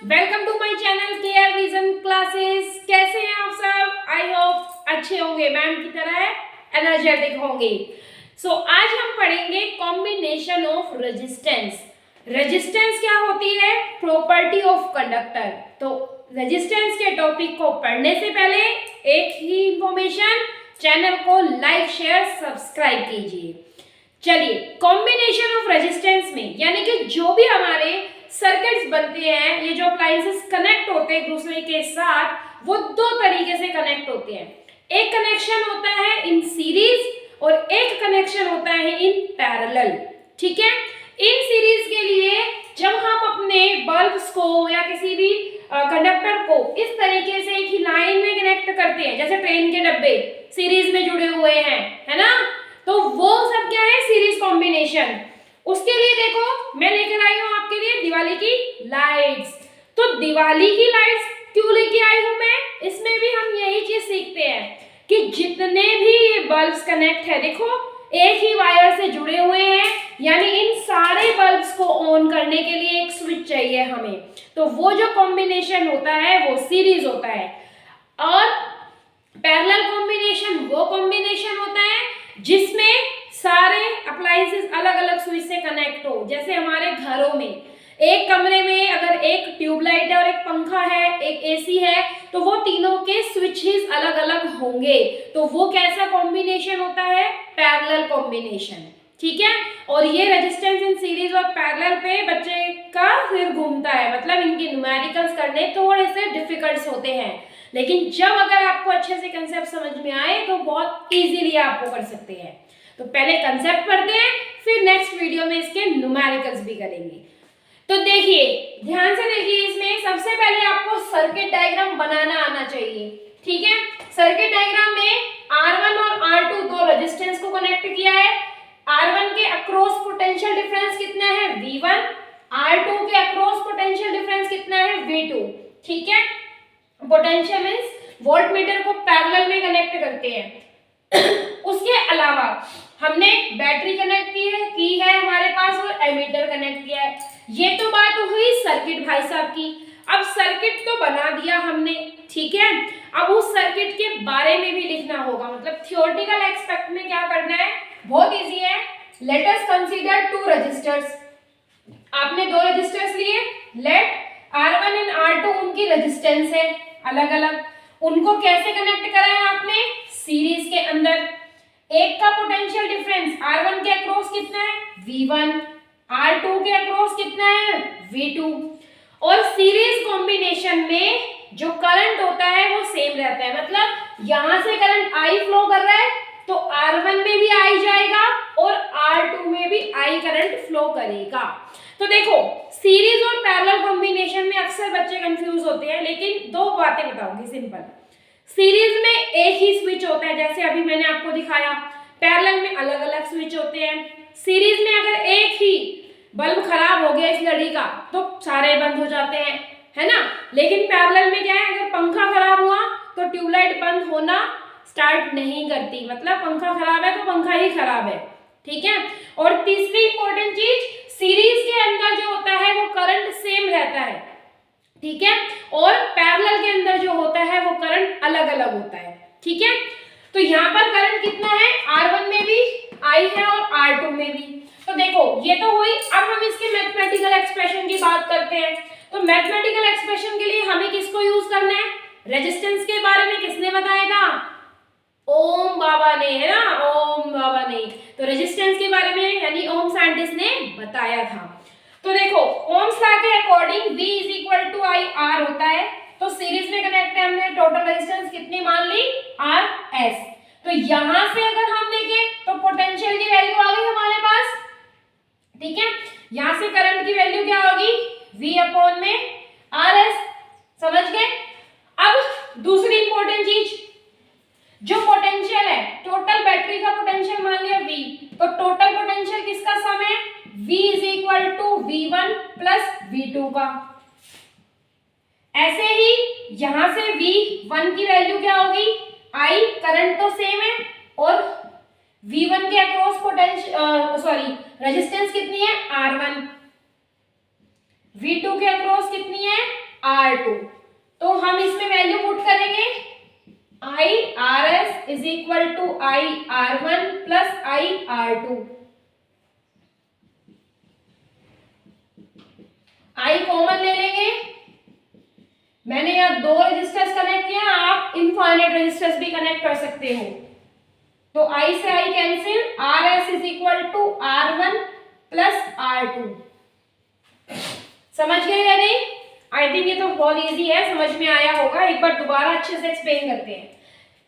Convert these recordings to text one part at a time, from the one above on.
Welcome to my channel Care Vision classes. कैसे हैं आप सब? आई होप अच्छे होंगे, मैम की तरह एनर्जेटिक होंगे। आज हम पढ़ेंगे कॉम्बिनेशन ऑफ रेजिस्टेंस। रेजिस्टेंस क्या होती है? Property of conductor. तो रेजिस्टेंस के टॉपिक को पढ़ने से पहले एक ही इंफॉर्मेशन, चैनल को लाइक शेयर सब्सक्राइब कीजिए। चलिए, कॉम्बिनेशन ऑफ रेजिस्टेंस में यानी कि जो भी हमारे सर्किट्स बनते हैं, ये जो अप्लायंसेस कनेक्ट होते हैं एक दूसरे के साथ, वो दो तरीके से कनेक्ट होते हैं। एक कनेक्शन होता है इन सीरीज और एक कनेक्शन होता है इन पैरेलल। ठीक है, इन सीरीज के लिए जब हम अपने बल्ब्स को या किसी भी कंडक्टर को इस तरीके से एक ही लाइन में कनेक्ट करते हैं, जैसे ट्रेन के डब्बे सीरीज में जुड़े हुए हैं, है ना, तो वो सब क्या है? Series combination. उसके लिए देखो मैं लेकर आई हूं आपके लिए दिवाली की लाइट्स। तो दिवाली की लाइट्स क्यों लेके आई हूं मैं? इसमें भी हम यही चीज सीखते हैं कि जितने भी ये बल्ब्स कनेक्ट है, देखो एक ही वायर से जुड़े हुए हैं, यानी इन सारे बल्ब्स को ऑन करने के लिए एक स्विच चाहिए हमें। तो वो जो कॉम्बिनेशन होता है वो सीरीज होता है, और पैरेलल कॉम्बिनेशन वो कॉम्बिनेशन होता है जिसमें सारे अप्लायंसेस अलग अलग स्विच से कनेक्ट हो। जैसे हमारे घरों में एक कमरे में अगर एक ट्यूबलाइट है और एक पंखा है, एक एसी है, तो वो तीनों के स्विचेस अलग अलग होंगे। तो वो कैसा कॉम्बिनेशन होता है? Parallel combination. ठीक है, और ये रेजिस्टेंस इन सीरीज और पैरेलल पे बच्चे का सिर घूमता है, मतलब इनके न्यूमेरिकल्स करने थोड़े से डिफिकल्ट होते हैं, लेकिन जब अगर आपको अच्छे से कंसेप्ट समझ में आए तो बहुत इजीली आपको कर सकते हैं। तो पहले कंसेप्ट पढ़ते हैं, फिर नेक्स्ट वीडियो में इसके न्यूमेरिकल्स भी करेंगे। तो देखिए, ध्यान से देखिए, इसमें सबसे पहले आपको सर्किट डायग्राम बनाना आना चाहिए। ठीक है, सर्किट डायग्राम में R1 और R2 दो रेजिस्टेंस को कनेक्ट किया है। R1 के अक्रॉस पोटेंशियल डिफरेंस कितना है? V1। R2 के अक्रॉस पोटेंशियल डिफरेंस कितना है? V2। ठीक है, पोटेंशियल मींस वोल्टमीटर को पैरेलल में कनेक्ट करते हैं। उसके अलावा हमने बैटरी कनेक्ट की है हमारे पास, और एमीटर कनेक्ट किया है। ये तो बात हुई सर्किट भाई साहब की। अब सर्किट तो बना दिया हमने, ठीक है, अब उस सर्किट के बारे में भी लिखना होगा, मतलब थियोरेटिकल एस्पेक्ट में क्या करना है? बहुत इजी है। Let us consider two resistors. आपने दो रजिस्टर्स लिए, लेट R1 एंड R2 उनकी रेजिस्टेंस है अलग अलग, उनको कैसे कनेक्ट करा है आपने? सीरीज के अंदर। एक का पोटेंशियल डिफरेंस R1 के अक्रॉस कितना है? V1। R2 के अक्रॉस कितना है? V2। और सीरीज कॉम्बिनेशन में जो करंट होता है वो सेम रहता है, मतलब यहां से करंट I फ्लो कर रहा है तो R1 में भी I जाएगा और R2 में भी I करंट फ्लो करेगा। तो देखो, सीरीज और पैरेलल कॉम्बिनेशन में अक्सर बच्चे कंफ्यूज होते हैं, लेकिन दो बातें बताऊंगी सिंपल। सीरीज में एक ही स्विच होता है, जैसे अभी मैंने आपको दिखाया। पैरेलल में अलग अलग स्विच होते हैं। सीरीज में अगर एक ही बल्ब खराब हो गया इस लड़ी का तो सारे बंद हो जाते हैं, है ना, लेकिन पैरेलल में क्या है? अगर पंखा खराब हुआ तो ट्यूबलाइट बंद होना स्टार्ट नहीं करती, मतलब पंखा खराब है तो पंखा ही खराब है। ठीक है, और तीसरी इंपॉर्टेंट चीज, सीरीज के अंदर जो होता है वो करंट सेम रहता है, ठीक है, और पैरेलल के अंदर जो होता है वो करंट अलग अलग होता है। ठीक है, तो यहाँ पर करंट कितना है? R1 में भी I है और R2 में भी। तो देखो, ये तो हुई। अब हम इसके मैथमेटिकल एक्सप्रेशन की बात करते हैं। तो मैथमेटिकल एक्सप्रेशन के लिए हमें किसको यूज करना है? रेजिस्टेंस के बारे में किसने बताया था? ओम बाबा ने, है ना, ओम बाबा ने। तो रेजिस्टेंस के बारे में यानी ओम साइंटिस्ट ने बताया था। तो देखो, ओम्स लॉ के according V is equal to I R होता है। तो सीरीज में कनेक्ट है, हमने टोटल रेजिस्टेंस कितनी मान ली? RS। तो यहां से अगर हम देखें तो पोटेंशियल की वैल्यू आ गई हमारे पास, ठीक है, यहां से करंट की वैल्यू क्या होगी? V अपॉन में RS। समझ गए? अब दूसरी इंपॉर्टेंट चीज, जो पोटेंशियल है, टोटल बैटरी का पोटेंशियल मान लिया V, तो टोटल पोटेंशियल किसका सम है? V is equal to V1 plus V2 का। ऐसे ही यहां से V1 की वैल्यू क्या होगी? I, करंट तो सेम है, और V1 के अक्रॉस पोटेंशियल रेजिस्टेंस कितनी है? R1। V2 के अक्रॉस कितनी है? R2। तो हम इसमें वैल्यू पुट करेंगे, I RS is equal to I R1 plus I R2। I common ले लेंगे, मैंने यहाँ 2 रजिस्टर्स कनेक्ट किया, आप इनफाइनाइट रजिस्टर्स भी कनेक्ट कर सकते हो। तो I से I cancel, RS is equal to R1 plus R2। समझ गए या नहीं? आई थिंक ये तो बहुत इजी है, समझ में आया होगा। एक बार दोबारा अच्छे से एक्सप्लेन करते हैं।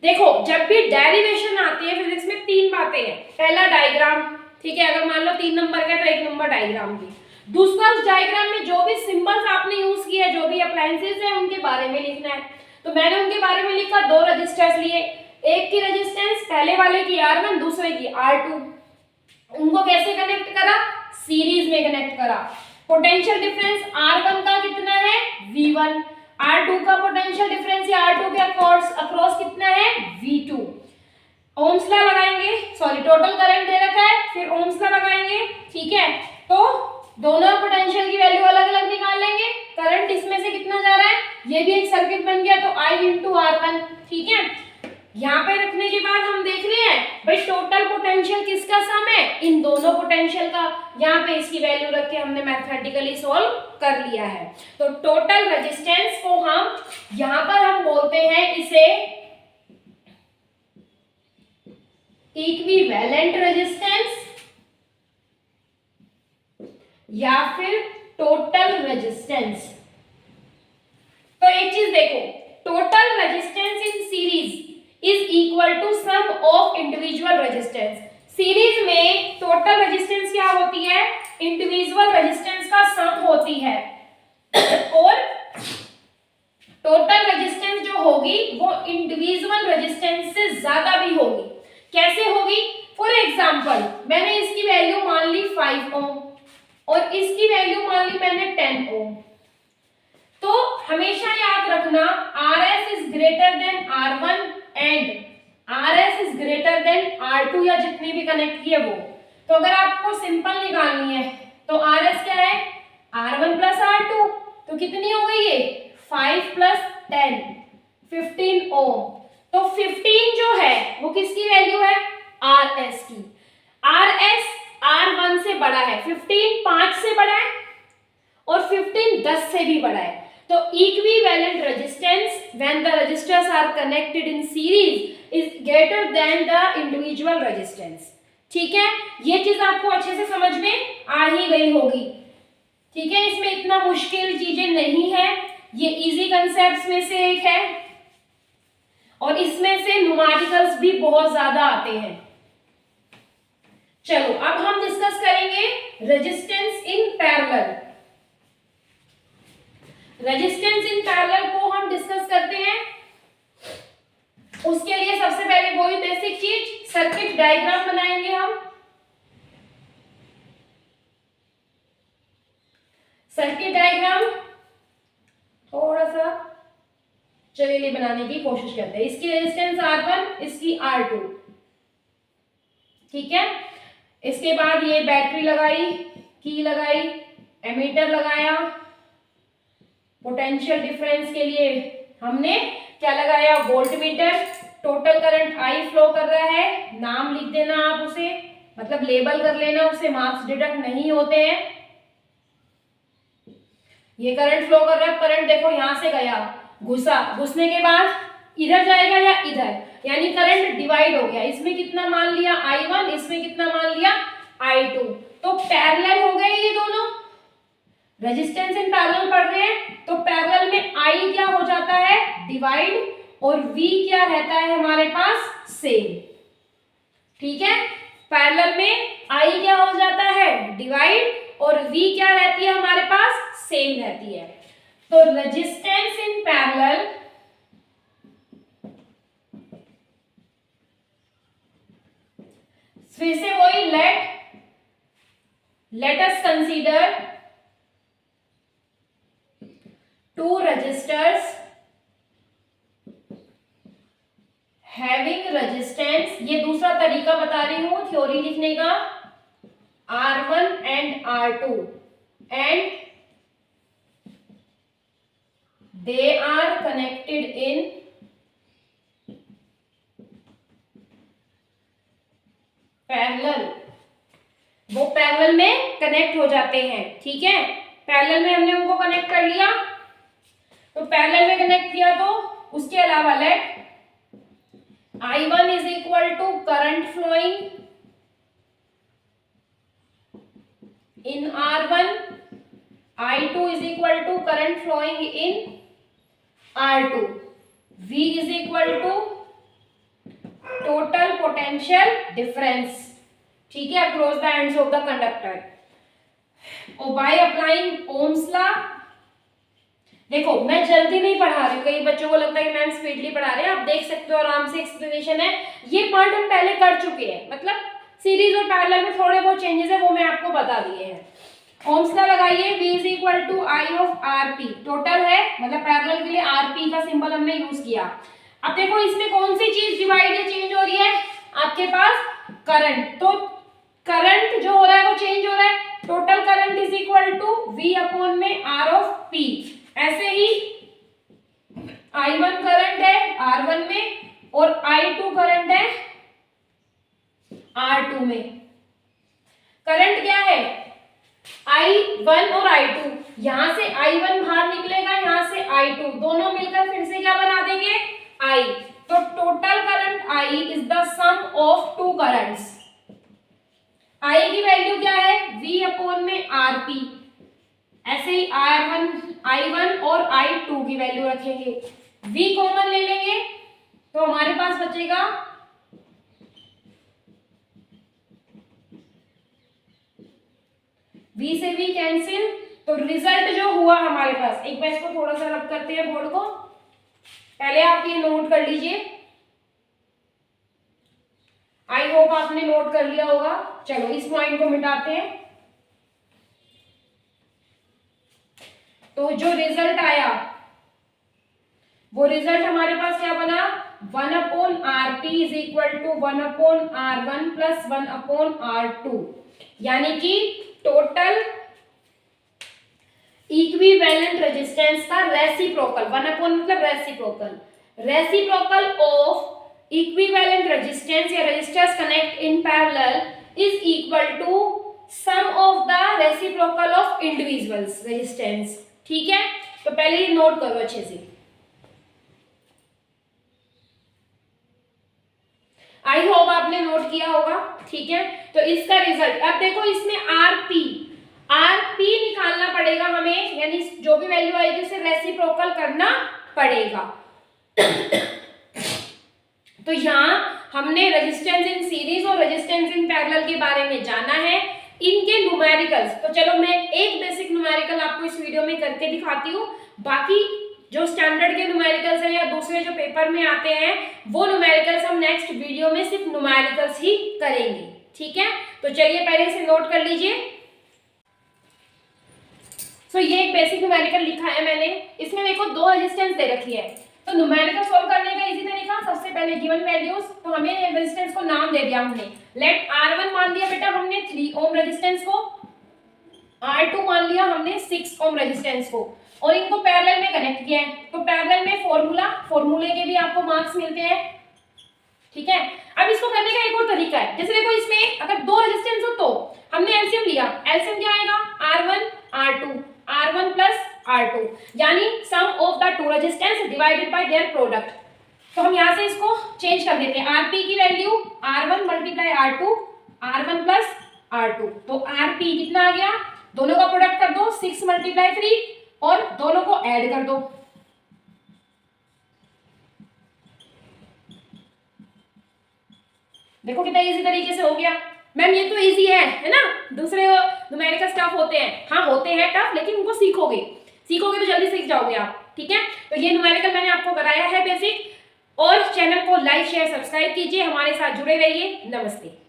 देखो, जब भी डेरिवेशन आती है फिजिक्स में 3 बातें हैं। पहला डायग्राम, ठीक है, अगर मान लो 3 नंबर का तो 1 नंबर डायग्राम की। दूसरा, उस डायग्राम में जो भी सिंबल्स आपने यूज किए, जो भी अप्लायंसेस है उनके बारे में लिखना है। तो मैंने उनके बारे में लिखा, 2 रजिस्टर्स लिए, एक की रेजिस्टेंस पहले वाले की R1, दूसरे की R2। उनको कैसे कनेक्ट करा? सीरीज में कनेक्ट करा। पोटेंशियल डिफरेंस R1 का कितना है? V1। R2 का पोटेंशियल डिफरेंस या R2 के अक्रॉस कितना है? V2। ओम्स लॉ लगाएंगे, सॉरी टोटल करंट दे रखा है, फिर ओम्स लॉ लगाएंगे, ठीक है। तो दोनों पोटेंशियल की वैल्यू अलग अलग निकाल लेंगे, करंट इसमें से कितना जा रहा है, ये भी एक सर्किट बन गया, तो I इंटू R1, ठीक है। यहाँ पे रखने के बाद हम देख रहे हैं भाई टोटल पोटेंशियल किसका सम है? इन दोनों पोटेंशियल का। यहाँ पे इसकी वैल्यू रख के हमने मैथमेटिकली सॉल्व कर लिया है। तो टोटल रेजिस्टेंस को हम यहाँ पर हम बोलते हैं इसे इक्विवेलेंट रेजिस्टेंस या फिर टोटल रेजिस्टेंस। तो एक चीज देखो, total resistance in series is equal to sum of individual resistance. Series में टोटल रेजिस्टेंस क्या होती है? इंडिविजुअल रेजिस्टेंस का सम होती है। और टोटल रेजिस्टेंस जो होगी वो इंडिविजुअल रेजिस्टेंस से ज्यादा भी होगी। कैसे होगी? फॉर एग्जांपल, मैंने इसकी वैल्यू मान ली 5 ओम और इसकी वैल्यू मान ली मैंने 10 ओम। तो हमेशा याद रखना, RS is greater than R1 and RS is greater than R2 या जितने भी कनेक्ट किए वो। तो अगर आपको सिंपल निकालनी है तो RS क्या है? R1 plus R2। तो कितनी हो गई ये? 5 प्लस 10 15 ओम। तो 15 जो है वो किसकी वैल्यू है? RS की। RS R1 से बड़ा है, 15 5 से बड़ा है और 15 10 से भी बड़ा है। तो equivalent resistance when the resistors are connected in series is greater than the individual resistance। ठीक है, ये चीज आपको अच्छे से समझ में आ ही गई होगी, ठीक है। इसमें इतना मुश्किल चीजें नहीं है, ये इजी कंसेप्ट्स में से एक है और इसमें से न्यूमेरिकल्स भी बहुत ज्यादा आते हैं। चलो अब हम डिस्कस करेंगे resistance in parallel. Resistance in parallel को हम डिस्कस करते हैं। उसके लिए सबसे पहले वही बेसिक चीज, सर्किट डायग्राम बनाएंगे हम। सर्किट डायग्राम थोड़ा सा चलिए बनाने की कोशिश करते हैं। इसकी रेजिस्टेंस R1, इसकी R2, ठीक है। इसके बाद ये बैटरी लगाई, की लगाई, एमीटर लगाया, पोटेंशियल डिफरेंस के लिए हमने क्या लगाया? Voltmeter. Total current I flow कर रहा है, नाम लिख देना आप उसे, मतलब लेबल कर लेना, उससे मार्क्स डिडक्ट नहीं होते हैं। ये करंट फ्लो कर रहा है, करंट देखो यहां से गया, घुसने के बाद इधर जाएगा या इधर, यानी करंट डिवाइड हो गया। इसमें कितना मान लिया? I1, इसमें कितना मान लिया? I2। तो पैरेलल हो गए ये दोनों। रेजिस्टेंस इन पैरेलल पढ़ रहे हैं तो पैरेलल में I क्या हो जाता है? डिवाइड, और V क्या रहता है हमारे पास? सेम, ठीक है। पैरेलल में I क्या हो जाता है? डिवाइड, और V क्या रहती है हमारे पास? सेम रहती है। तो रेजिस्टेंस इन पैरेलल फिर से वही, late us consider two resistors having resistance, ये दूसरा तरीका बता रही हूं थ्योरी लिखने का, R1 and R2 and they are connected in parallel, वो पैरेलल में कनेक्ट हो जाते हैं। ठीक है, पैरेलल में हमने उनको कनेक्ट कर लिया, तो पैरेलल में कनेक्ट किया तो उसके अलावा let I1 is equal to current flowing in R1, I2 is equal to current flowing in R2, V is equal to total potential difference, ठीक है, across the ends of the conductor. और by applying Ohm's law, देखो मैं जल्दी नहीं पढ़ा रही हूँ, कई बच्चों को लगता है कि मैम स्पीडली पढ़ा रहे हैं, आप देख सकते हो आराम से एक्सप्लेनेशन है। ये पार्ट हम पहले कर चुके हैं, मतलब सीरीज और पैरेलल में थोड़े बहुत चेंजेस है वो मैं आपको बता दिए हैं। ओम्स लॉ लगाइए, V is equal to I of RP, total है मतलब पैरेलल के लिए RP का सिंबल हमने यूज किया। अब देखो इसमें कौन सी चीज डिवाइड या चेंज हो रही है, आपके पास करंट, तो करंट जो हो रहा है वो चेंज हो रहा है, total current is equal to V upon में R ऑफ P। ऐसे ही I1 करंट है R1 में और I2 करंट है R2 में। करंट क्या है, I1 और I2, यहां से I1 बाहर निकलेगा, यहां से I2, दोनों मिलकर फिर से क्या बना देंगे I, तो total current I is the sum of two currents. I की वैल्यू क्या है, V अपॉन में RP, ऐसे ही I1 और I2 की वैल्यू रखेंगे, V कॉमन ले लेंगे तो हमारे पास बचेगा V से V कैंसिल, तो रिजल्ट जो हुआ हमारे पास, एक बार इसको थोड़ा सा रब करते हैं बोर्ड को, पहले आप ये नोट कर लीजिए, आई होप आपने नोट कर लिया होगा। चलो इस पॉइंट को मिटाते हैं, तो जो रिजल्ट आया वो रिजल्ट हमारे पास क्या बना, 1 upon RP is equal to 1 upon R1 plus 1 upon R2, यानी कि टोटल इक्विवेलेंट रेजिस्टेंस का रेसिप्रोकल, 1 अपॉन मतलब reciprocal, reciprocal of equivalent resistance या resistors connect in parallel is equal to sum of the reciprocal of individuals resistance. ठीक है, तो पहले ये नोट करो अच्छे से, आई होप आपने नोट किया होगा। ठीक है, तो इसका रिजल्ट अब देखो, इसमें RP निकालना पड़ेगा हमें, यानी जो भी वैल्यू आएगी उसे रेसिप्रोकल करना पड़ेगा। तो यहाँ हमने रेजिस्टेंस इन सीरीज और रेजिस्टेंस इन पैरेलल के बारे में जाना है, इनके न्यूमेरिकल्स, तो चलो मैं एक बेसिक न्यूमेरिकल आपको इस वीडियो में करके दिखाती हूँ, बाकी जो स्टैंडर्ड के न्यूमेरिकल्स हैं या दूसरे जो पेपर में आते हैं वो न्यूमेरिकल्स हम नेक्स्ट वीडियो में सिर्फ न्यूमेरिकल्स ही करेंगे। ठीक है, तो चलिए पहले से नोट कर लीजिए। सो ये एक बेसिक न्यूमेरिकल लिखा है मैंने, इसमें देखो दो रेजिस्टेंस दे रखी है, तो न्यूमेरिकल सॉल्व करने का इजी तरीका, सबसे पहले गिवन वैल्यूज, तो हमें रेजिस्टेंस को नाम दे दिया हमने, लेट R1 मान लिया बेटा हमने 3 ओम रेजिस्टेंस को, R2 मान लिया हमने 6 ओम रेजिस्टेंस को, और इनको पैरेलल में कनेक्ट किया है, तो पैरेलल में फॉर्मूले के भी आपको मार्क्स मिलते हैं। ठीक है, अब इसको करने का एक और तरीका है, जैसे देखो इसमें अगर दो रेजिस्टेंस हो तो हमने एलसीएम लिया, एलसीएम क्या आएगा, R1 प्लस R2, यानी sum of the two resistance divided by their product. तो हम यहाँ से इसको चेंज कर देते हैं, RP की value R1 multiply R2, R1 plus R2, तो RP कितना आ गया, दोनों का प्रोडक्ट कर दो, 6 मल्टीप्लाई 3 और दोनों को ऐड कर दो, देखो कितना इजी तरीके से हो गया। मैम ये तो इजी है ना, दूसरे न्यूमेरिकल टफ होते हैं, हाँ होते हैं टफ, लेकिन उनको सीखोगे तो जल्दी सीख जाओगे आप। ठीक है, तो ये न्यूमेरिकल मैंने आपको कराया है बेसिक, और चैनल को लाइक शेयर सब्सक्राइब कीजिए, हमारे साथ जुड़े रहिए। नमस्ते।